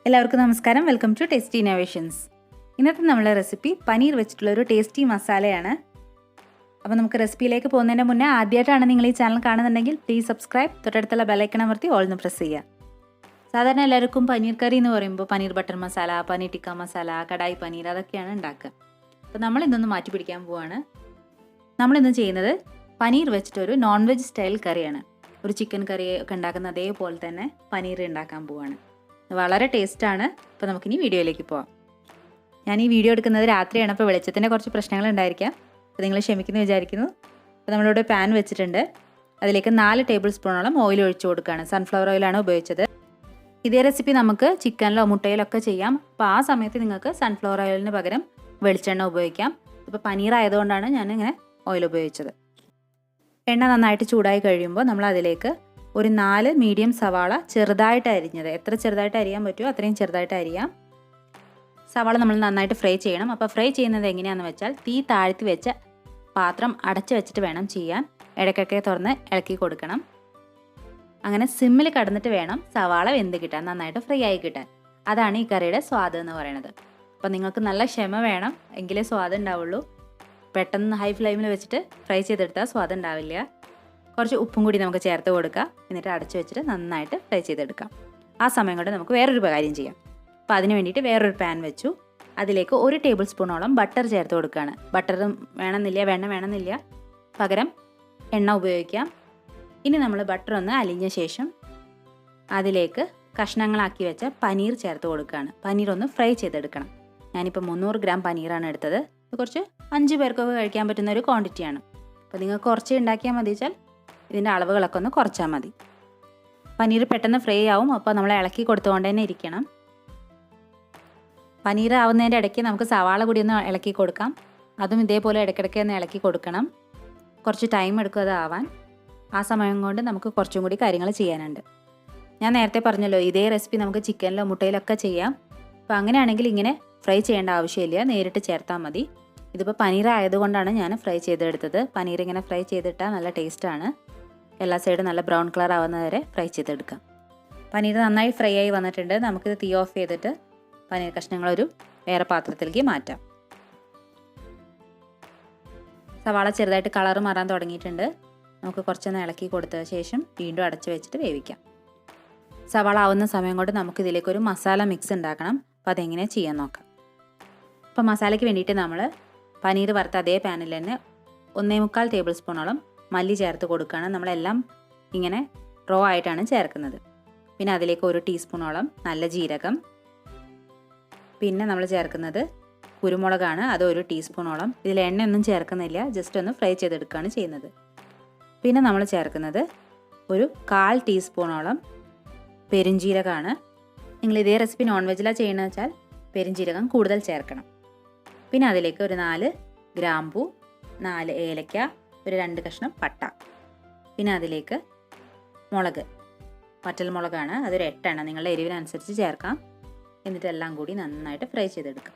എല്ലാവർക്കും നമസ്കാരം. Welcome to tasty innovations. ഇന്നത്തെ നമ്മളെ റെസിപ്പി പനീർ വെച്ചിട്ടുള്ള ഒരു ടേസ്റ്റി മസാലയാണ്. അപ്പോൾ നമുക്ക് റെസിപ്പിയിലേക്ക് പോകുന്നതിന് മുന്നേ ആദ്യമായിട്ടാണ് നിങ്ങൾ ഈ ചാനൽ കാണുന്നുണ്ടെങ്കിൽ പ്ലീസ് സബ്സ്ക്രൈബ്, തൊട്ടടുത്തുള്ള ബെലൈക്കൺ അമർത്തി ഓൾ എന്ന് പ്രസ് ചെയ്യുക. സാധാരണ എല്ലാവർക്കും പനീർ കറി എന്ന് പറയുമ്പോൾ പനീർ ബട്ടർ മസാല, പനീർ ടിക്ക മസാല, കടായി പനീർ അതൊക്കെയാണ് ഉണ്ടാക്കുക. അപ്പോൾ നമ്മൾ ഇന്നൊന്ന് മാറ്റി പിടിക്കാൻ പോവാണ്. നമ്മളിന്ന് ചെയ്യുന്നത് പനീർ വെച്ചിട്ടൊരു നോൺ വെജ് സ്റ്റൈൽ കറിയാണ്. ഒരു ചിക്കൻ കറി ഒക്കെ ഉണ്ടാക്കുന്ന അതേപോലെ തന്നെ പനീർ ഉണ്ടാക്കാൻ പോവാണ്. വളരെ ടേസ്റ്റാണ്. അപ്പോൾ നമുക്കിനി വീഡിയോയിലേക്ക് പോവാം. ഞാൻ ഈ വീഡിയോ എടുക്കുന്നത് രാത്രിയാണ്, അപ്പോൾ വെളിച്ചത്തിൻ്റെ കുറച്ച് പ്രശ്നങ്ങൾ ഉണ്ടായിരിക്കാം. അപ്പോൾ നിങ്ങൾ ക്ഷമിക്കുന്നു വിചാരിക്കുന്നു. അപ്പോൾ നമ്മളിവിടെ പാൻ വെച്ചിട്ടുണ്ട്. അതിലേക്ക് 4 ടേബിൾ സ്പൂണോളം ഓയിൽ ഒഴിച്ചു കൊടുക്കുകയാണ്. സൺഫ്ലവർ ഓയിലാണ് ഉപയോഗിച്ചത്. ഇതേ റെസിപ്പി നമുക്ക് ചിക്കനിലോ മുട്ടയിലൊക്കെ ചെയ്യാം. അപ്പോൾ ആ സമയത്ത് നിങ്ങൾക്ക് സൺഫ്ലവർ ഓയിലിന് പകരം വെളിച്ചെണ്ണ ഉപയോഗിക്കാം. ഇപ്പോൾ പനീർ ആയതുകൊണ്ടാണ് ഞാനിങ്ങനെ ഓയിൽ ഉപയോഗിച്ചത്. എണ്ണ നന്നായിട്ട് ചൂടായി കഴിയുമ്പോൾ നമ്മൾ അതിലേക്ക് ഒരു 4 മീഡിയം സവാള ചെറുതായിട്ട് അരിഞ്ഞത്, എത്ര ചെറുതായിട്ട് അരിയാൻ പറ്റുമോ അത്രയും ചെറുതായിട്ട് അരിയാം. സവാള നമ്മൾ നന്നായിട്ട് ഫ്രൈ ചെയ്യണം. അപ്പോൾ ഫ്രൈ ചെയ്യുന്നത് എങ്ങനെയാണെന്ന് വെച്ചാൽ തീ താഴ്ത്തി വെച്ച പാത്രം അടച്ചു വെച്ചിട്ട് വേണം ചെയ്യാൻ. ഇടയ്ക്കൊക്കെ തുറന്ന് ഇളക്കി കൊടുക്കണം. അങ്ങനെ സിമ്മിൽ കടന്നിട്ട് വേണം സവാള വെന്ത് കിട്ടാൻ, നന്നായിട്ട് ഫ്രൈ ആയി കിട്ടാൻ. അതാണ് ഈ കറിയുടെ സ്വാദ് എന്ന് പറയുന്നത്. അപ്പോൾ നിങ്ങൾക്ക് നല്ല ക്ഷമ വേണം, എങ്കിലേ സ്വാദ് ഉണ്ടാവുള്ളൂ. പെട്ടെന്ന് ഹൈ ഫ്ലെയിമിൽ വെച്ചിട്ട് ഫ്രൈ ചെയ്തെടുത്താൽ സ്വാദ് ഉണ്ടാവില്ല. കുറച്ച് ഉപ്പും കൂടി നമുക്ക് ചേർത്ത് കൊടുക്കാം. എന്നിട്ട് അടച്ചു വെച്ചിട്ട് നന്നായിട്ട് ഫ്രൈ ചെയ്തെടുക്കാം. ആ സമയം കൊണ്ട് നമുക്ക് വേറൊരു കാര്യം ചെയ്യാം. അപ്പോൾ അതിന് വേണ്ടിയിട്ട് വേറൊരു പാൻ വെച്ചു. അതിലേക്ക് 1 ടേബിൾ സ്പൂണോളം ബട്ടർ ചേർത്ത് കൊടുക്കുകയാണ്. ബട്ടർ വേണമെന്നില്ല, വെണ്ണ വേണമെന്നില്ല, പകരം എണ്ണ ഉപയോഗിക്കാം. ഇനി നമ്മൾ ബട്ടർ ഒന്ന് അലിഞ്ഞ ശേഷം അതിലേക്ക് കഷ്ണങ്ങളാക്കി വെച്ച പനീർ ചേർത്ത് കൊടുക്കുകയാണ്. പനീർ ഒന്ന് ഫ്രൈ ചെയ്തെടുക്കണം. ഞാനിപ്പോൾ 300 ഗ്രാം പനീറാണ് എടുത്തത്. ഇത് കുറച്ച് 5 പേർക്കൊക്കെ കഴിക്കാൻ പറ്റുന്ന ഒരു ക്വാണ്ടിറ്റിയാണ്. അപ്പോൾ നിങ്ങൾ കുറച്ച് ഉണ്ടാക്കിയാൽ മതി വെച്ചാൽ ഇതിൻ്റെ അളവുകളൊക്കെ ഒന്ന് കുറച്ചാൽ മതി. പനീർ പെട്ടെന്ന് ഫ്രൈ ആവും. അപ്പോൾ നമ്മൾ ഇളക്കി കൊടുത്തുകൊണ്ട് തന്നെ ഇരിക്കണം. പനീർ ആവുന്നതിൻ്റെ ഇടയ്ക്ക് നമുക്ക് സവാള കൂടി ഒന്ന് ഇളക്കി കൊടുക്കാം. അതും ഇതേപോലെ ഇടയ്ക്കിടയ്ക്ക് ഒന്ന് ഇളക്കി കൊടുക്കണം. കുറച്ച് ടൈം എടുക്കും അത് ആവാൻ. ആ സമയം കൊണ്ട് നമുക്ക് കുറച്ചും കൂടി കാര്യങ്ങൾ ചെയ്യാനുണ്ട്. ഞാൻ നേരത്തെ പറഞ്ഞല്ലോ, ഇതേ റെസിപ്പി നമുക്ക് ചിക്കനിലോ മുട്ടയിലൊക്കെ ചെയ്യാം. അപ്പോൾ അങ്ങനെയാണെങ്കിൽ ഇങ്ങനെ ഫ്രൈ ചെയ്യേണ്ട ആവശ്യമില്ല, നേരിട്ട് ചേർത്താൽ മതി. ഇതിപ്പോൾ പനീർ ആയതുകൊണ്ടാണ് ഞാൻ ഫ്രൈ ചെയ്തെടുത്തത്. പനീർ ഇങ്ങനെ ഫ്രൈ ചെയ്തിട്ടാൽ നല്ല ടേസ്റ്റാണ്. എല്ലാ സൈഡും നല്ല ബ്രൗൺ കളർ ആവുന്നത് വരെ ഫ്രൈ ചെയ്തെടുക്കാം. പനീർ നന്നായി ഫ്രൈ ആയി വന്നിട്ടുണ്ട്. നമുക്കിത് തീ ഓഫ് ചെയ്തിട്ട് പനീർ കഷ്ണങ്ങളൊരു വേറെ പാത്രത്തിലേക്ക് മാറ്റാം. സവാള ചെറുതായിട്ട് കളർ മാറാൻ തുടങ്ങിയിട്ടുണ്ട്. നമുക്ക് കുറച്ചൊന്ന് ഇളക്കി കൊടുത്ത ശേഷം വീണ്ടും അടച്ചു വെച്ചിട്ട് വേവിക്കാം. സവാള ആവുന്ന സമയം കൊണ്ട് നമുക്കിതിലേക്കൊരു മസാല മിക്സ് ഉണ്ടാക്കണം. അപ്പോൾ അതെങ്ങനെയാണ് ചെയ്യാൻ നോക്കാം. അപ്പോൾ മസാലയ്ക്ക് വേണ്ടിയിട്ട് നമ്മൾ പനീർ വറുത്ത അതേ പാനിൽ തന്നെ 1.25 ടേബിൾ സ്പൂണോളം മല്ലി ചേർത്ത് കൊടുക്കുകയാണ്. നമ്മളെല്ലാം ഇങ്ങനെ റോ ആയിട്ടാണ് ചേർക്കുന്നത്. പിന്നെ അതിലേക്ക് 1 ടീസ്പൂണോളം നല്ല ജീരകം, പിന്നെ നമ്മൾ ചേർക്കുന്നത് കുരുമുളകാണ്, അത് 1 ടീസ്പൂണോളം. ഇതിൽ എണ്ണയൊന്നും ചേർക്കുന്നില്ല, ജസ്റ്റ് ഒന്ന് ഫ്രൈ ചെയ്തെടുക്കുകയാണ് ചെയ്യുന്നത്. പിന്നെ നമ്മൾ ചേർക്കുന്നത് ഒരു 1/4 ടീസ്പൂണോളം പെരുംജീരകമാണ്. നിങ്ങൾ ഇതേ റെസിപ്പി നോൺ വെജിലാണ് ചെയ്യണമെന്ന് വെച്ചാൽ പെരുംജീരകം കൂടുതൽ ചേർക്കണം. പിന്നെ അതിലേക്ക് ഒരു 4 ഗ്രാമ്പൂ, 4 ഏലക്ക, ഒരു 2 കഷ്ണം പട്ട. പിന്നെ അതിലേക്ക് മുളക്, വറ്റൽമുളകാണ്, അതൊരു 8 എണ്ണം, നിങ്ങളുടെ എരിവിനനുസരിച്ച് ചേർക്കാം. എന്നിട്ട് എല്ലാം കൂടി നന്നായിട്ട് ഫ്രൈ ചെയ്തെടുക്കാം.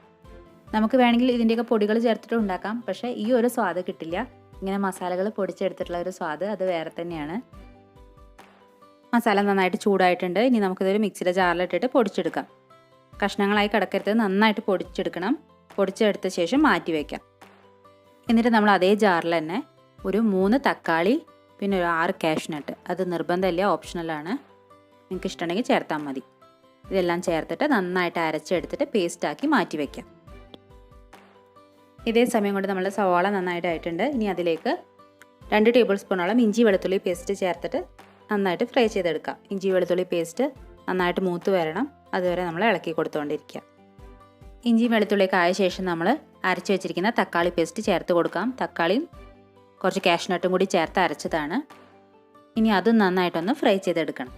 നമുക്ക് വേണമെങ്കിൽ ഇതിൻ്റെയൊക്കെ പൊടികൾ ചേർത്തിട്ട് ഉണ്ടാക്കാം. പക്ഷേ ഈ ഒരു സ്വാദ് കിട്ടില്ല. ഇങ്ങനെ മസാലകൾ പൊടിച്ചെടുത്തിട്ടുള്ള ഒരു സ്വാദ് അത് വേറെ തന്നെയാണ്. മസാല നന്നായിട്ട് ചൂടായിട്ടുണ്ട്. ഇനി നമുക്കിതൊരു മിക്സിയുടെ ജാറിലിട്ടിട്ട് പൊടിച്ചെടുക്കാം. കഷ്ണങ്ങളായി കിടക്കരുത്, നന്നായിട്ട് പൊടിച്ചെടുക്കണം. പൊടിച്ചെടുത്ത ശേഷം മാറ്റി വയ്ക്കാം. എന്നിട്ട് നമ്മൾ അതേ ജാറിൽ തന്നെ ഒരു 3 തക്കാളി, പിന്നെ ഒരു 6 കാഷ്നട്ട്, അത് നിർബന്ധമില്ല, ഓപ്ഷണലാണ്, നിങ്ങൾക്ക് ഇഷ്ടമുണ്ടെങ്കിൽ ചേർത്താൽ മതി. ഇതെല്ലാം ചേർത്തിട്ട് നന്നായിട്ട് അരച്ചെടുത്തിട്ട് പേസ്റ്റാക്കി മാറ്റി വയ്ക്കാം. ഇതേ സമയം കൊണ്ട് നമ്മൾ സവാള നന്നായിട്ട് ആയിട്ടുണ്ട്. ഇനി അതിലേക്ക് 2 ടേബിൾ സ്പൂണോളം ഇഞ്ചി വെളുത്തുള്ളി പേസ്റ്റ് ചേർത്തിട്ട് നന്നായിട്ട് ഫ്രൈ ചെയ്തെടുക്കാം. ഇഞ്ചി വെളുത്തുള്ളി പേസ്റ്റ് നന്നായിട്ട് മൂത്ത് വരണം, അതുവരെ നമ്മൾ ഇളക്കി കൊടുത്തുകൊണ്ടിരിക്കുക. ഇഞ്ചി വെളുത്തുള്ളിയൊക്കെ ആയ ശേഷം നമ്മൾ അരച്ച് വെച്ചിരിക്കുന്ന തക്കാളി പേസ്റ്റ് ചേർത്ത് കൊടുക്കാം. തക്കാളിയും കുറച്ച് കാഷ്നട്ടും കൂടി ചേർത്ത് അരച്ചതാണ്. ഇനി അതും നന്നായിട്ടൊന്ന് ഫ്രൈ ചെയ്തെടുക്കണം.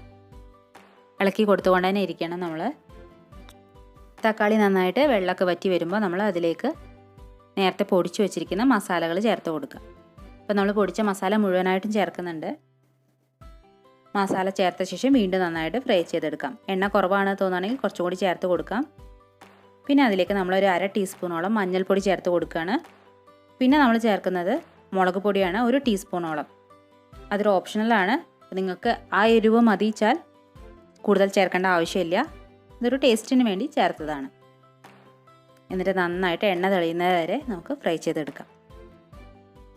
ഇളക്കി കൊടുത്തുകൊണ്ട് തന്നെ ഇരിക്കണം നമ്മൾ. തക്കാളി നന്നായിട്ട് വെള്ളമൊക്കെ വറ്റി വരുമ്പോൾ നമ്മൾ അതിലേക്ക് നേരത്തെ പൊടിച്ച് വെച്ചിരിക്കുന്ന മസാലകൾ ചേർത്ത് കൊടുക്കുക. അപ്പോൾ നമ്മൾ പൊടിച്ച മസാല മുഴുവനായിട്ടും ചേർക്കുന്നുണ്ട്. മസാല ചേർത്ത ശേഷം വീണ്ടും നന്നായിട്ട് ഫ്രൈ ചെയ്തെടുക്കാം. എണ്ണ കുറവാണ് തോന്നുകയാണെങ്കിൽ കുറച്ചും കൂടി ചേർത്ത് കൊടുക്കാം. പിന്നെ അതിലേക്ക് നമ്മളൊരു 1/2 ടീസ്പൂണോളം മഞ്ഞൾപ്പൊടി ചേർത്ത് കൊടുക്കുകയാണ്. പിന്നെ നമ്മൾ ചേർക്കുന്നത് മുളക് പൊടിയാണ്, 1 ടീസ്പൂണോളം. അതൊരു ഓപ്ഷണലാണ്. നിങ്ങൾക്ക് ആ എരിവ് മതിച്ചാൽ കൂടുതൽ ചേർക്കേണ്ട ആവശ്യമില്ല. ഇതൊരു ടേസ്റ്റിന് വേണ്ടി ചേർത്തതാണ്. എന്നിട്ട് നന്നായിട്ട് എണ്ണ തെളിയുന്നത് വരെ നമുക്ക് ഫ്രൈ ചെയ്തെടുക്കാം.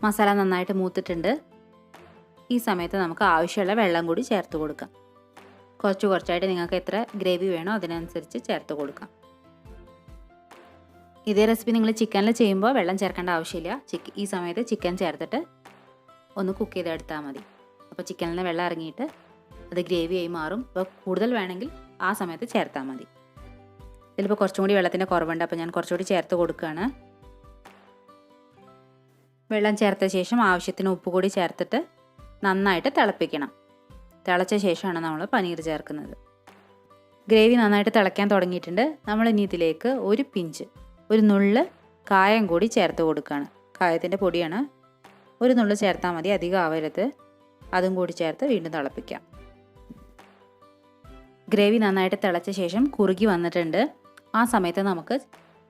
മസാല നന്നായിട്ട് മൂത്തിട്ടുണ്ട്. ഈ സമയത്ത് നമുക്ക് ആവശ്യമുള്ള വെള്ളം കൂടി ചേർത്ത് കൊടുക്കാം. കുറച്ചായിട്ട് നിങ്ങൾക്ക് എത്ര ഗ്രേവി വേണോ അതിനനുസരിച്ച് ചേർത്ത് കൊടുക്കാം. ഇതേ റെസിപ്പി നിങ്ങൾ ചിക്കനിൽ ചെയ്യുമ്പോൾ വെള്ളം ചേർക്കേണ്ട ആവശ്യമില്ല. ഈ സമയത്ത് ചിക്കൻ ചേർത്തിട്ട് ഒന്ന് കുക്ക് ചെയ്തെടുത്താൽ മതി. അപ്പോൾ ചിക്കനിൽ നിന്ന് വെള്ളം ഇറങ്ങിയിട്ട് അത് ഗ്രേവിയായി മാറും. അപ്പോൾ കൂടുതൽ വേണമെങ്കിൽ ആ സമയത്ത് ചേർത്താൽ മതി. ഇതിലിപ്പോൾ കുറച്ചും കൂടി വെള്ളത്തിൻ്റെ കുറവുണ്ട്, അപ്പോൾ ഞാൻ കുറച്ചുകൂടി ചേർത്ത് കൊടുക്കുകയാണ്. വെള്ളം ചേർത്ത ശേഷം ആവശ്യത്തിന് ഉപ്പ് കൂടി ചേർത്തിട്ട് നന്നായിട്ട് തിളപ്പിക്കണം. തിളച്ച ശേഷമാണ് നമ്മൾ പനീർ ചേർക്കുന്നത്. ഗ്രേവി നന്നായിട്ട് തിളയ്ക്കാൻ തുടങ്ങിയിട്ടുണ്ട്. നമ്മൾ ഇനി ഇതിലേക്ക് ഒരു നുള്ള് കായം കൂടി ചേർത്ത് കൊടുക്കുകയാണ്. കായത്തിൻ്റെ പൊടിയാണ്. ഒരു നുള്ള് ചേർത്താൽ മതി, അധികം ആവരുത്. അതും കൂടി ചേർത്ത് വീണ്ടും തിളപ്പിക്കാം. ഗ്രേവി നന്നായിട്ട് തിളച്ച ശേഷം കുറുകി വന്നിട്ടുണ്ട്. ആ സമയത്ത് നമുക്ക്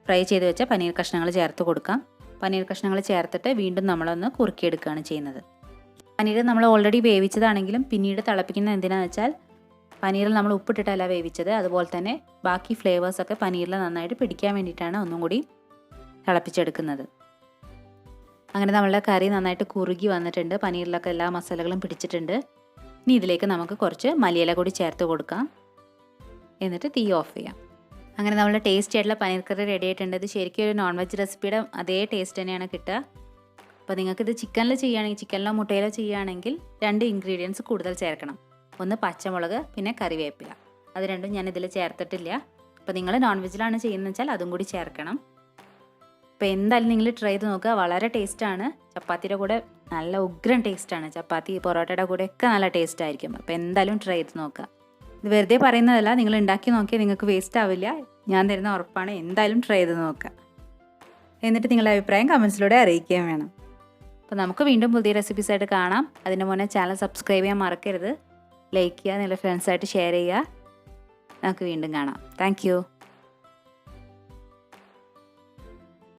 ഫ്രൈ ചെയ്ത് വെച്ച പനീർ കഷ്ണങ്ങൾ ചേർത്ത് കൊടുക്കാം. പനീർ കഷ്ണങ്ങൾ ചേർത്തിട്ട് വീണ്ടും നമ്മളൊന്ന് കുറുക്കിയെടുക്കുകയാണ് ചെയ്യുന്നത്. പനീർ നമ്മൾ ഓൾറെഡി വേവിച്ചതാണെങ്കിലും പിന്നീട് തിളപ്പിക്കുന്നത് എന്തിനാണെന്ന് വെച്ചാൽ പനീറിൽ നമ്മൾ ഉപ്പിട്ടിട്ടല്ല വേവിച്ചത്. അതുപോലെ തന്നെ ബാക്കി ഫ്ലേവേഴ്സൊക്കെ പനീറിൽ നന്നായിട്ട് പിടിക്കാൻ വേണ്ടിയിട്ടാണ് ഒന്നും കൂടി തിളപ്പിച്ചെടുക്കുന്നത്. അങ്ങനെ നമ്മളുടെ കറി നന്നായിട്ട് കുറുകി വന്നിട്ടുണ്ട്. പനീറിലൊക്കെ എല്ലാ മസാലകളും പിടിച്ചിട്ടുണ്ട്. ഇനി ഇതിലേക്ക് നമുക്ക് കുറച്ച് മല്ലിയില കൂടി ചേർത്ത് കൊടുക്കാം. എന്നിട്ട് തീ ഓഫ് ചെയ്യാം. അങ്ങനെ നമ്മളുടെ ടേസ്റ്റി ആയിട്ടുള്ള പനീർ കറി റെഡി ആയിട്ടുണ്ട്. ഇത് ശരിക്കും ഒരു നോൺ വെജ് റെസിപ്പിയുടെ അതേ ടേസ്റ്റ് തന്നെയാണ് കിട്ടുക. അപ്പോൾ നിങ്ങൾക്കിത് ചിക്കനിൽ ചെയ്യുകയാണെങ്കിൽ, ചിക്കനിലോ മുട്ടയിലോ ചെയ്യുകയാണെങ്കിൽ 2 ഇൻഗ്രീഡിയൻസ് കൂടുതൽ ചേർക്കണം. ഒന്ന് പച്ചമുളക്, പിന്നെ കറിവേപ്പില. അത് രണ്ടും ഞാൻ ഇതിൽ ചേർത്തിട്ടില്ല. അപ്പോൾ നിങ്ങൾ നോൺ വെജിലാണ് ചെയ്യുന്നത് വെച്ചാൽ അതും കൂടി ചേർക്കണം. അപ്പോൾ എന്തായാലും നിങ്ങൾ ട്രൈ ചെയ്ത് നോക്കുക. വളരെ ടേസ്റ്റാണ്. ചപ്പാത്തിയുടെ കൂടെ നല്ല ഉഗ്രൻ ടേസ്റ്റാണ്. ചപ്പാത്തി, പൊറോട്ടയുടെ കൂടെയൊക്കെ നല്ല ടേസ്റ്റ് ആയിരിക്കും. അപ്പോൾ എന്തായാലും ട്രൈ ചെയ്ത് നോക്കുക. ഇത് വെറുതെ പറയുന്നതല്ല, നിങ്ങൾ ഉണ്ടാക്കി നോക്കിയാൽ നിങ്ങൾക്ക് വേസ്റ്റ് ആവില്ല. ഞാൻ തരുന്ന ഉറപ്പാണ്. എന്തായാലും ട്രൈ ചെയ്ത് നോക്കുക. എന്നിട്ട് നിങ്ങളുടെ അഭിപ്രായം കമൻസിലൂടെ അറിയിക്കുകയും വേണം. അപ്പോൾ നമുക്ക് വീണ്ടും പുതിയ റെസിപ്പീസായിട്ട് കാണാം. അതിന് മുന്നേ ചാനൽ സബ്സ്ക്രൈബ് ചെയ്യാൻ മറക്കരുത്. ലൈക്ക് ചെയ്യുക, നിങ്ങളുടെ ഫ്രണ്ട്സായിട്ട് ഷെയർ ചെയ്യുക. നമുക്ക് വീണ്ടും കാണാം. താങ്ക്